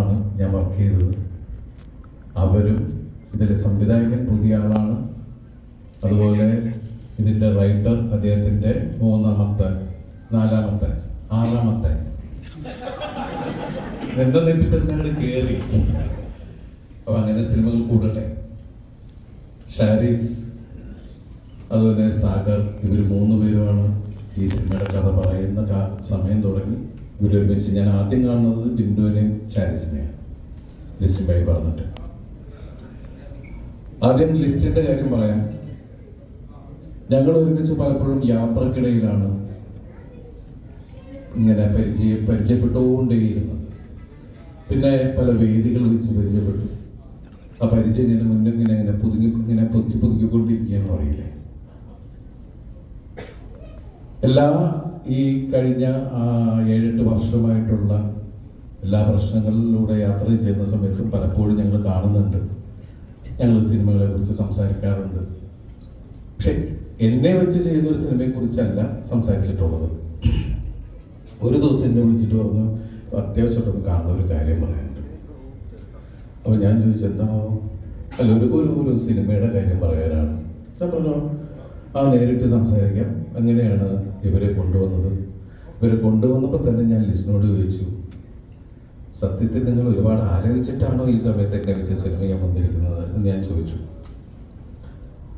ടീമാണ് ഞാൻ വർക്ക് ചെയ്തത്. അവരും ഇതിലെ സംവിധായകൻ പുതിയ ആളാണ്. അതുപോലെ ഇതിൻ്റെ റൈറ്റർ അദ്ദേഹത്തിൻ്റെ 3-ാമത്തെ 4-ാമത്തെ 6-ാമത്തെ എന്നെ നെപ്പിത്തന്നെ കയറി. അപ്പോൾ അങ്ങനെ സിനിമകൾ കൂടട്ടെ. ഷാരിസ് അതുപോലെ സാഗർ, ഇവർ 3 പേരുമാണ് ഈ സിനിമയുടെ കഥ പറയുന്ന സമയം തുടങ്ങി ഇവരൊരുമിച്ച്. ഞാൻ ആദ്യം കാണുന്നത് ബിന്ദുവിനെയും ഷാരിസിനെയാണ് ലിസ്റ്റിംഗായി പറഞ്ഞിട്ട്. ആദ്യം ലിസ്റ്റിൻ്റെ കാര്യം പറയാം. ഞങ്ങൾ ഒരുമിച്ച് പലപ്പോഴും യാത്രക്കിടയിലാണ് ഇങ്ങനെ പരിചയപ്പെട്ടുകൊണ്ടേയിരുന്നത്. പിന്നെ പല വേദികൾ വെച്ച് പരിചയപ്പെട്ടു. ആ പരിചയം ഇങ്ങനെ മുന്നിങ്ങനെ പുതുക്കിക്കൊണ്ടിരിക്കുകയെന്ന് പറയില്ലേ. എല്ലാ ഈ കഴിഞ്ഞ 7-8 വർഷമായിട്ടുള്ള എല്ലാ പ്രശ്നങ്ങളിലൂടെ യാത്ര ചെയ്യുന്ന സമയത്തും പലപ്പോഴും ഞങ്ങൾ കാണുന്നുണ്ട്, ഞങ്ങൾ സിനിമകളെ കുറിച്ച് സംസാരിക്കാറുണ്ട്. പക്ഷെ എന്നെ വെച്ച് ചെയ്യുന്ന ഒരു സിനിമയെ കുറിച്ചല്ല സംസാരിച്ചിട്ടുള്ളത്. ഒരു ദിവസം എന്നെ വിളിച്ചിട്ട് പറഞ്ഞു, അത്യാവശ്യമായിട്ടൊന്ന് കാണുന്ന ഒരു കാര്യം പറയാനുണ്ട്. അപ്പോൾ ഞാൻ ചോദിച്ചു, എന്താണോ? അല്ല, ഒരു സിനിമയുടെ കാര്യം പറയാനാണ്. ഞാൻ പറഞ്ഞു, നേരിട്ട് സംസാരിക്കാം. അങ്ങനെയാണ് ഇവരെ കൊണ്ടുവന്നത്. ഇവരെ കൊണ്ടുവന്നപ്പോൾ തന്നെ ഞാൻ ലിസ്റ്റിനോട് ചോദിച്ചു, സത്യത്തിൽ നിങ്ങൾ ഒരുപാട് ആലോചിച്ചിട്ടാണോ ഈ സമയത്ത് എന്നെ വെച്ച് സിനിമ ചെയ്യാൻ വന്നിരിക്കുന്നത് എന്ന് ഞാൻ ചോദിച്ചു.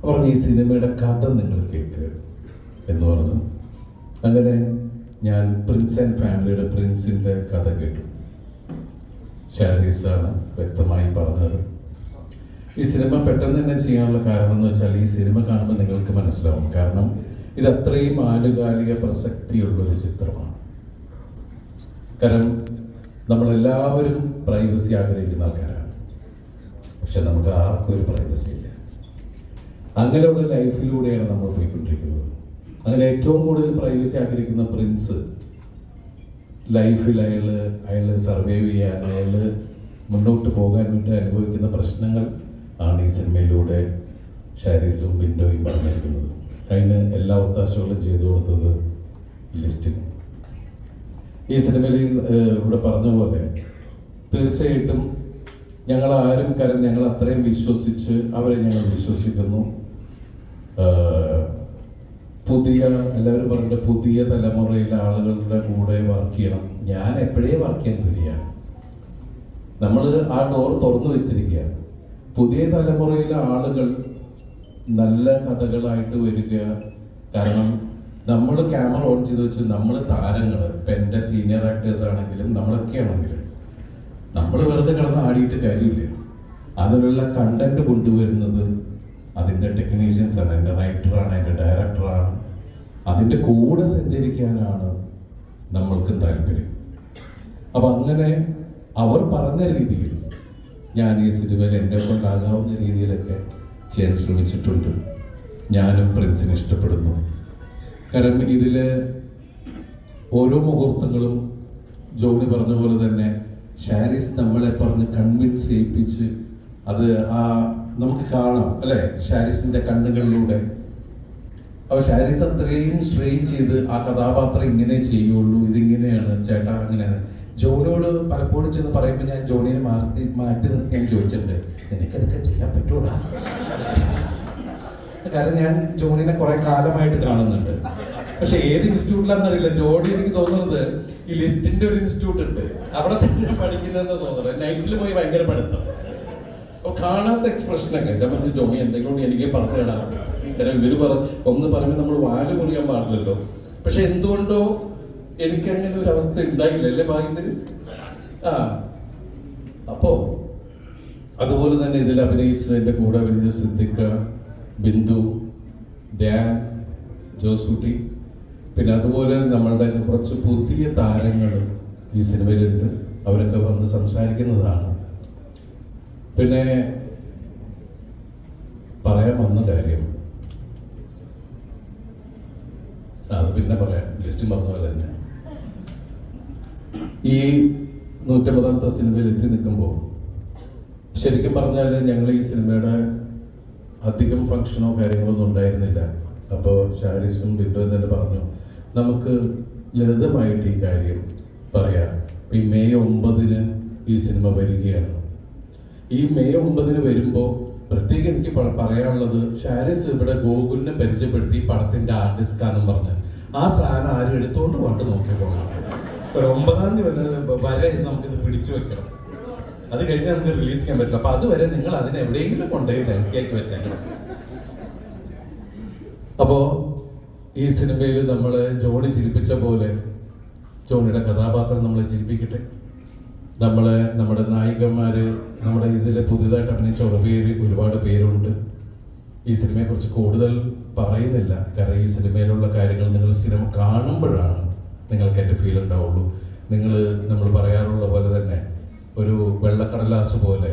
അപ്പോൾ ഈ സിനിമയുടെ കഥ നിങ്ങൾ കേൾക്കുക എന്ന് പറഞ്ഞു. അങ്ങനെ ഞാൻ പ്രിൻസ് ആൻഡ് ഫാമിലിയുടെ പ്രിൻസിൻ്റെ കഥ കേട്ടു. ഷാരിസാണ് വ്യക്തമായി പറഞ്ഞത്. ഈ സിനിമ പെട്ടെന്ന് തന്നെ ചെയ്യാനുള്ള കാരണം എന്ന് വെച്ചാൽ, ഈ സിനിമ കാണുമ്പോൾ നിങ്ങൾക്ക് മനസ്സിലാവും. കാരണം ഇത് അത്രയും ആനുകാലിക പ്രസക്തിയുള്ളൊരു ചിത്രമാണ്. കാരണം നമ്മളെല്ലാവരും പ്രൈവസി ആഗ്രഹിക്കുന്ന ആൾക്കാരാണ്. പക്ഷെ നമുക്ക് ആർക്കും ഒരു പ്രൈവസി ഇല്ല. അങ്ങനെയുള്ള ലൈഫിലൂടെയാണ് നമ്മൾ പോയിക്കൊണ്ടിരിക്കുന്നത്. അങ്ങനെ ഏറ്റവും കൂടുതൽ പ്രൈവസി ആഗ്രഹിക്കുന്ന പ്രിൻസ് ലൈഫിൽ അയാൾ സർവൈവ് ചെയ്യാൻ, അയാൾ മുന്നോട്ട് പോകാൻ വേണ്ടി അനുഭവിക്കുന്ന പ്രശ്നങ്ങൾ ആണ് ഈ സിനിമയിലൂടെ ഷാരിസും ബിൻഡോയും പറഞ്ഞിരിക്കുന്നത്. അതിന് എല്ലാ ഒത്താശകളും ചെയ്തു കൊടുത്തത് ലിസ്റ്റിന്. ഈ സിനിമയിൽ ഇവിടെ പറഞ്ഞ പോലെ തീർച്ചയായിട്ടും ഞങ്ങൾ അത്രയും വിശ്വസിച്ച് അവരെ ഞങ്ങൾ വിശ്വസിക്കുന്നു. എല്ലാവരും പറഞ്ഞിട്ട് പുതിയ തലമുറയിലെ ആളുകളുടെ കൂടെ വർക്ക് ചെയ്യണം. ഞാൻ എപ്പോഴേ വർക്ക് ചെയ്യാൻ വരികയാണ്. നമ്മൾ ആ ഡോർ തുറന്നു വെച്ചിരിക്കുകയാണ്. പുതിയ തലമുറയിലെ ആളുകൾ നല്ല കഥകളായിട്ട് വരിക. കാരണം നമ്മൾ ക്യാമറ ഓൺ ചെയ്ത് വെച്ച് നമ്മൾ താരങ്ങൾ, ഇപ്പം എൻ്റെ സീനിയർ ആക്ടേഴ്സ് ആണെങ്കിലും നമ്മളൊക്കെ ആണെങ്കിലും നമ്മൾ വെറുതെ കിടന്ന് ആടിയിട്ട് കാര്യമില്ല. അതിനുള്ള കണ്ടന്റ് കൊണ്ടുവരുന്നത് അതിൻ്റെ ടെക്നീഷ്യൻസാണ്, എൻ്റെ റൈറ്ററാണ്, എൻ്റെ ഡയറക്ടറാണ്. അതിൻ്റെ കൂടെ സഞ്ചരിക്കാനാണ് നമ്മൾക്ക് താല്പര്യം. അപ്പം അങ്ങനെ അവർ പറഞ്ഞ രീതിയിൽ ഞാൻ ഈ സിനിമയിൽ എന്നെ കൊണ്ടാകാവുന്ന രീതിയിലൊക്കെ ചെയ്യാൻ ശ്രമിച്ചിട്ടുണ്ട്. ഞാനും പ്രിൻസിനെ ഇഷ്ടപ്പെടുന്നു. കാരണം ഇതിൽ ഓരോ മുഹൂർത്തങ്ങളും ജോണി പറഞ്ഞ പോലെ തന്നെ ഷാരിസ് നമ്മളെ പറഞ്ഞ് കൺവിൻസ് ചെയ്യിപ്പിച്ച് അത് നമുക്ക് കാണാം അല്ലേ, ഷാരിസിന്റെ കണ്ണുകളിലൂടെ. അപ്പോൾ ഷാരിസ് അത്രയും സ്ട്രെയിൻ ചെയ്ത് ആ കഥാപാത്രം ഇങ്ങനെ ചെയ്യുള്ളൂ, ഇതിങ്ങനെയാണ് ചേട്ടാ അങ്ങനെയാണ്. ജോണിയോട് പലപ്പോഴും ചെന്ന് പറയുമ്പോൾ ഞാൻ ജോണിനെ മാറ്റി നിർത്തി ഞാൻ ചോദിച്ചിട്ടുണ്ട്, നിനക്കതൊക്കെ ചെയ്യാൻ പറ്റൂടാ? കാരണം ഞാൻ ജോണിനെ കുറെ കാലമായിട്ട് കാണുന്നുണ്ട്. പക്ഷെ ഏത് ഇൻസ്റ്റിറ്റ്യൂട്ടിലാണെന്നറിയില്ല. ജോണി എനിക്ക് തോന്നുന്നത് ഈ ലിസ്റ്റിന്റെ ഒരു ഇൻസ്റ്റിറ്റ്യൂട്ട് ഉണ്ട്, അവിടെ തന്നെ പഠിക്കുന്നതെന്ന് തോന്നുന്നത്. നൈറ്റിൽ പോയി ഭയങ്കര പഠിത്തം. അപ്പോൾ കാണാത്ത എക്സ്പ്രഷനൊക്കെ എൻ്റെ പറഞ്ഞു, ജോണി എന്തെങ്കിലും എനിക്ക് പറഞ്ഞു തരാം. ഇവര് ഒന്ന് പറയുമ്പോൾ നമ്മൾ വാല് മുറിയാൻ പാടില്ലല്ലോ. പക്ഷെ എന്തുകൊണ്ടോ എനിക്കങ്ങനെ ഒരു അവസ്ഥ ഉണ്ടായില്ല അല്ലേ ഭാഗ്യത്തിന്. അപ്പോ അതുപോലെ തന്നെ ഇതിൽ അഭിനയിച്ചതിൻ്റെ കൂടെ അഭിനയിച്ച സിദ്ദിഖ, ബിന്ദു, ധ്യാൻ, ജോസൂട്ടി, പിന്നെ അതുപോലെ നമ്മളുടെ കുറച്ച് പുതിയ താരങ്ങൾ ഈ സിനിമയിലുണ്ട്. അവരൊക്കെ വന്ന് സംസാരിക്കുന്നതാണ്. പിന്നെ പറയാൻ വന്ന കാര്യം അത് പിന്നെ പറയാം, ലിസ്റ്റ് പറഞ്ഞ പോലെ തന്നെ. ഈ 150ാമത്തെ സിനിമയിൽ എത്തി നിൽക്കുമ്പോൾ ശരിക്കും പറഞ്ഞാൽ ഞങ്ങൾ ഈ സിനിമയുടെ അധികം ഫംഗ്ഷനോ കാര്യങ്ങളൊന്നും ഉണ്ടായിരുന്നില്ല. അപ്പോൾ ഷാരിസും ബിന്ദുവും തന്നെ പറഞ്ഞു, നമുക്ക് ലളിതമായിട്ട് ഈ കാര്യം പറയാം. ഈ മെയ് 9 ഈ സിനിമ വരികയാണ്. ഈ മെയ് 9 വരുമ്പോൾ പ്രത്യേകം എനിക്ക് പറയാനുള്ളത്, ഷാരിസ് ഇവിടെ ഗോകുലിനെ പരിചയപ്പെടുത്തി പടത്തിന്റെ ആർട്ടിസ്റ്റാന്നും പറഞ്ഞ് ആ സാധനം ആരും എടുത്തുകൊണ്ട് കൊണ്ട് നോക്കിക്കോളാം. 9-ാം തീയതി വരെ നമുക്കിത് പിടിച്ചു വെക്കണം. അത് കഴിഞ്ഞ് നമുക്ക് റിലീസ് ചെയ്യാൻ പറ്റില്ല. അപ്പൊ അതുവരെ നിങ്ങൾ അതിനെ എവിടെയെങ്കിലും കൊണ്ടുപോയി രഹസ്യമാക്കി വെച്ചേക്കണം. അപ്പോ ഈ സിനിമയിൽ നമ്മൾ ജോണി ചിരിപ്പിച്ച പോലെ ജോണിയുടെ കഥാപാത്രം നമ്മളെ ചിരിപ്പിക്കട്ടെ. നമ്മുടെ നായികന്മാര് നമ്മുടെ ഇതിൽ പുതിയതായിട്ട് അഭിനയിച്ച ഒരുപാട് പേരുണ്ട്. ഈ സിനിമയെക്കുറിച്ച് കൂടുതൽ പറയുന്നില്ല, കാരണം ഈ സിനിമയിലുള്ള കാര്യങ്ങൾ നിങ്ങൾ സിനിമ കാണുമ്പോഴാണ് നിങ്ങൾക്ക് എൻ്റെ ഫീൽ ഉണ്ടാവുള്ളൂ. നമ്മൾ പറയാറുള്ള പോലെ തന്നെ ഒരു വെള്ളക്കടലാസ് പോലെ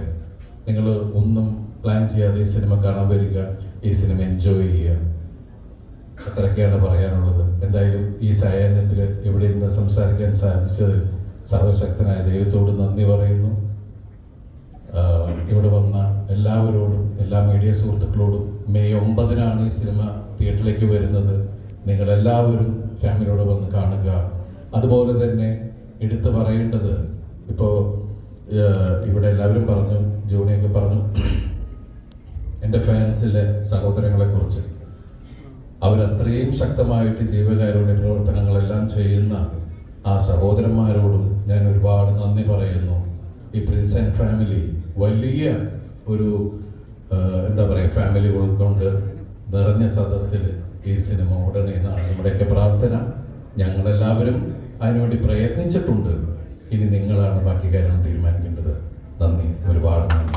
നിങ്ങൾ ഒന്നും പ്ലാൻ ചെയ്യാതെ ഈ സിനിമ കാണാൻ വരിക, ഈ സിനിമ എൻജോയ് ചെയ്യുക. അത്രയൊക്കെയാണ് പറയാനുള്ളത്. എന്തായാലും ഈ സായാഹ്നത്തിൽ ഇവിടെ നിന്ന് സംസാരിക്കാൻ സാധിച്ചതിൽ സർവശക്തനായ ദൈവത്തോട് നന്ദി പറയുന്നു. ഇവിടെ വന്ന എല്ലാവരോടും, എല്ലാ മീഡിയ സുഹൃത്തുക്കളോടും, മെയ് 9-നാണ് ഈ സിനിമ തിയേറ്ററിലേക്ക് വരുന്നത്. നിങ്ങളെല്ലാവരും ഫാമിലിയോട് വന്ന് കാണുക. അതുപോലെ തന്നെ എടുത്തു പറയേണ്ടത്, ഇപ്പോൾ ഇവിടെ എല്ലാവരും പറഞ്ഞു, ജോണിയൊക്കെ പറഞ്ഞു, എൻ്റെ ഫാൻസിലെ സഹോദരങ്ങളെക്കുറിച്ച്. അവരത്രയും ശക്തമായിട്ട് ജീവകാരുണ്യ പ്രവർത്തനങ്ങളെല്ലാം ചെയ്യുന്ന ആ സഹോദരന്മാരോടും ഞാൻ ഒരുപാട് നന്ദി പറയുന്നു. ഈ പ്രിൻസ് ആൻഡ് ഫാമിലി വലിയ ഒരു എന്താ പറയുക, ഫാമിലി ഉൾക്കൊണ്ട് നിറഞ്ഞ സദസ്സിൽ ഈ സിനിമ ഉടനെ എന്നാണ് നമ്മുടെയൊക്കെ പ്രാർത്ഥന. ഞങ്ങളെല്ലാവരും അതിനുവേണ്ടി പ്രയത്നിച്ചിട്ടുണ്ട്. ഇനി നിങ്ങളാണ് ബാക്കി കാര്യങ്ങൾ തീരുമാനിക്കേണ്ടത്. നന്ദി, ഒരുപാട് നന്ദി.